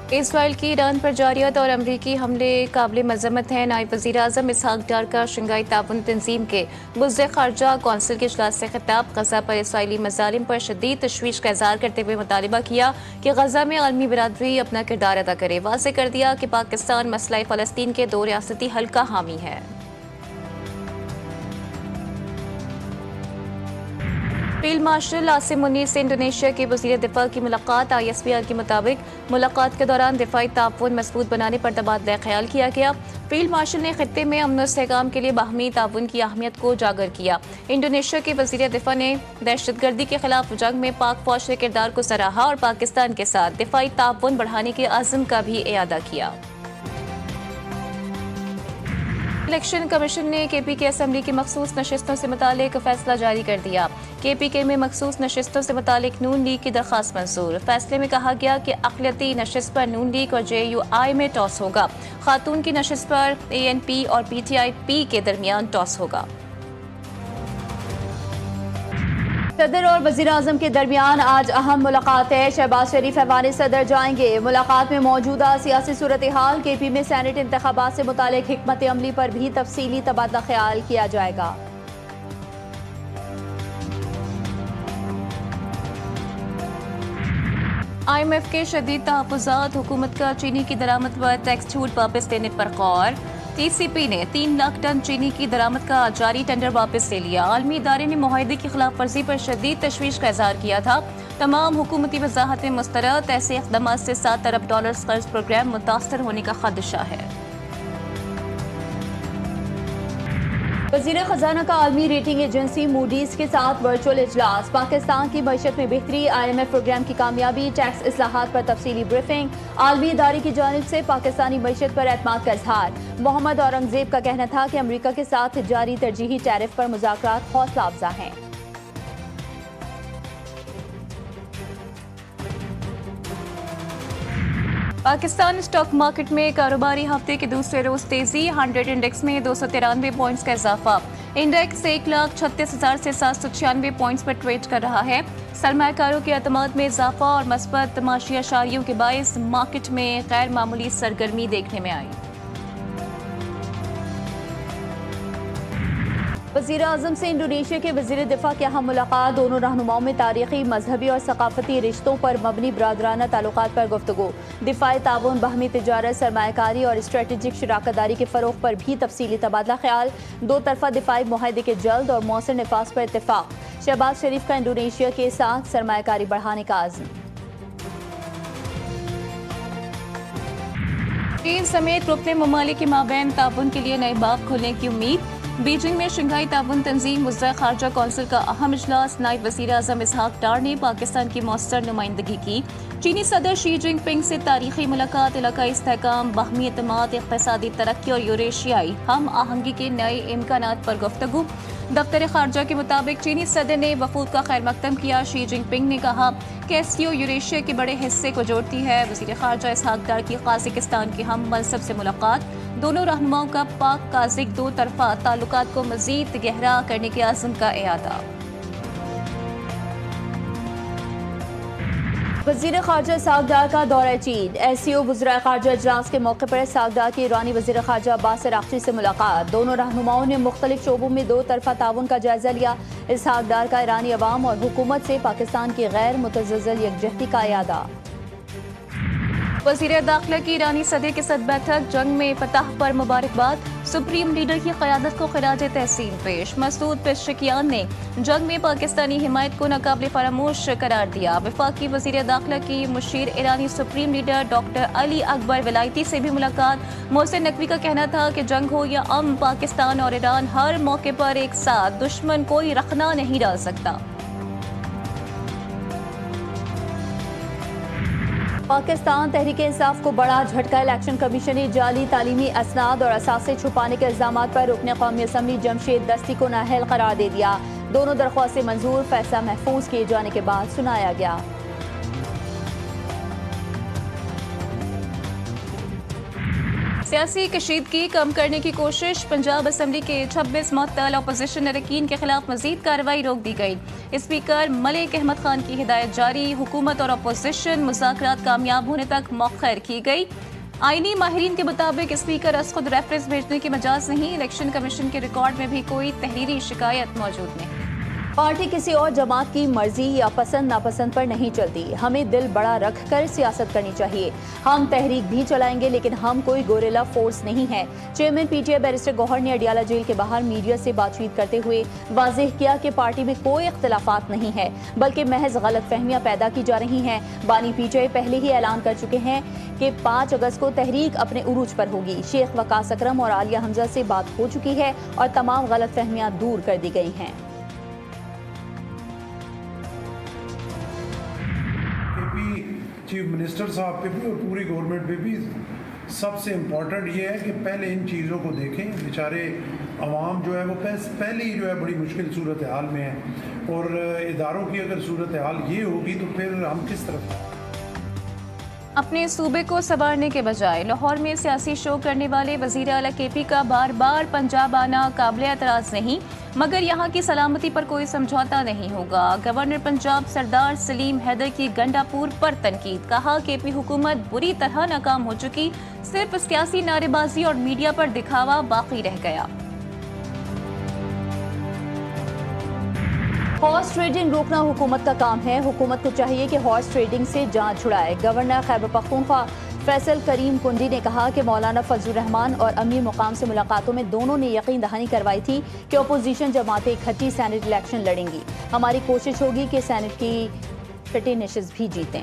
Israel की Iran पर जारियत और अमरीकी हमले काबिल मजम्मत हैं। नायब वज़ीर आज़म इसहाक डार का शंघाई ताउन तंजीम के बुज़्ज़े खारजा कौंसिल के इजलास से खिताब। गजा पर इसराइली मज़ालिम पर शदीद तशवीश का इज़हार करते हुए मुतालबा किया कि गजा में आलमी बिरादरी अपना किरदार अदा करे। वाज़ेह कर दिया कि पाकिस्तान मसला फ़लस्तीन के दो रियासती हल का हामी है। फील्ड मार्शल आसिम मुनीर से इंडोनेशिया के वज़ीर दिफा की मुलाकात। ISPR के मुताबिक मुलाकात के दौरान दिफाई ताउन मजबूत बनाने पर तबादला ख्याल किया गया। फील्ड मार्शल ने खित्ते में अमन और इस्तेहकाम के लिए बाहमी ताउन की अहमियत को उजागर किया। इंडोनेशिया के वज़ीर दिफा ने दहशतगर्दी के खिलाफ जंग में पाक फौज के किरदार को सराहा और पाकिस्तान के साथ दिफाई ताउन बढ़ाने के अज़्म का भी इयादा किया। इलेक्शन कमीशन ने KP के असम्बली की मखसूस नशिस्तों से मुतालिक फैसला जारी कर दिया। KPK में मखसूस नशिस्तों से मुतालिक नून लीग की दरख्वास्त मंजूर। फैसले में कहा गया कि अक़लियती नशिस्त पर नून लीग और JUI में टॉस होगा। खातून की नशिस्त पर ANP और PTIP के दरमियान टॉस होगा। सदर और वज़ीर आज़म के दरमियान आज अहम मुलाकात है। शहबाज शरीफ ऐवान सदर जाएंगे। मुलाकात में मौजूदा सियासी सूरत हाल, KP में सेनेट इंतखाबात से मुतालिक हिकमत अमली पर भी तफसीली तबादला ख्याल किया जाएगा। IMF के शदीद तहफ़्फ़ुज़ात, हुकूमत का चीनी की दरामद पर टैक्स छूट वापस लेने पर गौर। TCP ने 3 लाख टन चीनी की दरामद का जारी टेंडर वापस ले लिया। आलमी इदारे ने मुआहदे की खिलाफ वर्जी पर शदीद तशवीश का इज़हार किया था। तमाम हुकूमती वजाहतें मुस्तरद। ऐसे इक़दाम से $7 अरब कर्ज प्रोग्राम मुतासर होने का खदशा है। वज़ीर खजाना का आलमी रेटिंग एजेंसी मूडीज के साथ वर्चुअल इजलास। पाकिस्तान की मईशत में बेहतरी, IMF प्रोग्राम की कामयाबी, टैक्स इस्लाहात पर तफसीली ब्रीफिंग। आलमी इदारे की जानिब से पाकिस्तानी मईशत पर एतमाद का इजहार। मोहम्मद औरंगजेब का कहना था कि अमरीका के साथ जारी तरजीही टैरिफ पर मुज़ाकरात हौसला अफजा हैं। पाकिस्तान स्टॉक मार्केट में कारोबारी हफ्ते के दूसरे रोज तेजी। 100 इंडेक्स में 293 पॉइंट्स का इजाफा। इंडेक्स 1,36,000 से 796 पॉइंट्स पर ट्रेड कर रहा है। सरमायाकारों के एतमाद में इजाफा और मस्बत माशी अशारियों के बायस मार्केट में गैर मामूली सरगर्मी देखने में आई। वज़ीर आज़म से इंडोनेशिया के वज़ीर दिफा की अहम मुलाकात। दोनों रहनुमाओं में तारीखी, मजहबी और सकाफती रिश्तों पर मबनी बरादराना ताल्लुकात पर गुफ्तगू। दिफाई ताउन, बाहमी तिजारत, सरमायाकारी और स्ट्रेटेजिक शराकतदारी के फ़रोग़ पर भी तफसीली तबादला ख्याल। दो तरफ़ा दिफाई मुआहदे के जल्द और मौसर नफाज पर इत्तेफाक। शहबाज शरीफ का इंडोनेशिया के साथ सरमायाकारी बढ़ाने का आज़म। चीन समेत रुकने ममालिक के माबैन ताउन के लिए नए बाब खोलने की उम्मीद। बीजिंग में शंघाई ताउन तंजीम बुज़्ज़े खारजा कौंसिल का अहम इजलास। नायब वज़ीर आज़म इसहाक डार ने पाकिस्तान की मौसर नुमाइंदगी की। चीनी सदर शी जिनपिंग से तारीखी मुलाकात। इलाकाई इस्तेहकाम, बाहमी एतमाद, इक़्तिसादी तरक्की और यूरेशियाई हम आहंगी के नए इम्कानात पर गुफ्तगू। दफ्तर खारजा के मुताबिक चीनी सदर ने वफूद का खैर मकदम किया। शी जिनपिंग ने कहा कि SCO यूरेशिया के बड़े हिस्से को जोड़ती है। वज़ीर खारजा इसहाक डार की काज़ाकिस्तान के हम मनसब से मुलाकात। दोनों रहनुमाओं का पाक काज़िक दो तरफ़ा ताल्लुकात को मज़ीद गहरा करने के आज़म का इरादा। वज़ीर ख़ारजा इसहाक डार का दौरा चीन। SCO वज़राए ख़ारजा इजलास के मौके पर इसहाक डार की ईरानी वज़ीर ख़ारजा अब्बास अराग़ची से मुलाकात। दोनों रहनुमाओं ने मुख्तलिफ शोबों में दो तरफ़ा ताउन का जायज़ा लिया। इसहाक डार का ईरानी अवाम और हुकूमत से पाकिस्तान की गैर मुतज़्ज़ल यकजहती का इरादा। वज़ीर दाखिला की ईरानी सदर के साथ बैठक। जंग में फतह पर मुबारकबाद। सुप्रीम लीडर की क़यादत को खिराज तहसीन पेश। मसूद पेशकियान ने जंग में पाकिस्तानी हिमायत को नाकाबिल फरामोश करार दिया। वफाकी वज़ीर दाखिला की मुशीर ईरानी supreme leader doctor Ali Akbar Velayati से भी मुलाकात। मोहसिन नकवी का कहना था कि जंग हो या अमन, पाकिस्तान और ईरान हर मौके पर एक साथ दुश्मन कोई रखना नहीं डाल सकता। पाकिस्तान तहरीक इंसाफ को बड़ा झटका। इलेक्शन कमीशन ने जाली तालीमी असनाद और असासे छुपाने के इल्जामात पर रुकने कौमी असम्बली जमशेद दस्ती को नाअहल करार दे दिया। दोनों दरख्वास्तें मंजूर। फैसला महफूज किए जाने के बाद सुनाया गया। सियासी कशीदगी कम करने की कोशिश। पंजाब असम्बली के 26 मुअत्तल अपोजिशन अरकान के खिलाफ मजीद कार्रवाई रोक दी गई। स्पीकर मलिक अहमद खान की हिदायत जारी। हुकूमत और अपोजिशन मुज़ाकरात कामयाब होने तक मौखर की गई। आईनी माहिरीन के मुताबिक स्पीकर खुद रेफरेंस भेजने की मजाज नहीं। इलेक्शन कमीशन के रिकॉर्ड में भी कोई तहरीरी शिकायत मौजूद नहीं। पार्टी किसी और जमात की मर्जी या पसंद नापसंद पर नहीं चलती। हमें दिल बड़ा रख कर सियासत करनी चाहिए। हम तहरीक भी चलाएंगे, लेकिन हम कोई गोरेला फोर्स नहीं है। चेयरमैन पीटीआई बैरिस्टर गौहर ने अडियाला जेल के बाहर मीडिया से बातचीत करते हुए वाज़ेह किया कि पार्टी में कोई इख्तलाफात नहीं है, बल्कि महज गलतफहमियां पैदा की जा रही हैं। बानी पीटीआई पहले ही ऐलान कर चुके हैं कि 5 अगस्त को तहरीक अपने उरूज पर होगी। शेख वकास अकरम और आलिया हमजा से बात हो चुकी है और तमाम गलतफहमियां दूर कर दी गई हैं। चीफ मिनिस्टर साहब पे भी और पूरी गवर्नमेंट पे भी सबसे इम्पोर्टेंट ये है कि पहले इन चीज़ों को देखें। बेचारे अवाम जो है वो पहले ही जो है बड़ी मुश्किल सूरत हाल में है, और इदारों की अगर सूरत हाल ये होगी तो फिर हम किस तरफ। अपने सूबे को संवारने के बजाय लाहौर में सियासी शो करने वाले वजीर आला केपी का बार बार पंजाब आना काबिल एतराज़ नहीं, मगर यहाँ की सलामती पर कोई समझौता नहीं होगा। गवर्नर पंजाब सरदार सलीम हैदर की गंडापुर पर तनकीद। कहा केपी हुकूमत बुरी तरह नाकाम हो चुकी, सिर्फ सियासी नारेबाजी और मीडिया पर दिखावा बाकी रह गया। हॉर्स ट्रेडिंग रोकना हुकूमत का काम है। हुकूमत को चाहिए कि हॉर्स ट्रेडिंग से जान छुड़ाए। गवर्नर खैबर पख्तूनख्वा फैसल करीम कुंडी ने कहा कि मौलाना फजलुर रहमान और अमीर मुकाम से मुलाकातों में दोनों ने यकीन दहानी करवाई थी कि अपोजिशन जमातें इकट्ठी सेनेट इलेक्शन लड़ेंगी। हमारी कोशिश होगी कि सेनेट की फिटिनिशेस भी जीतें।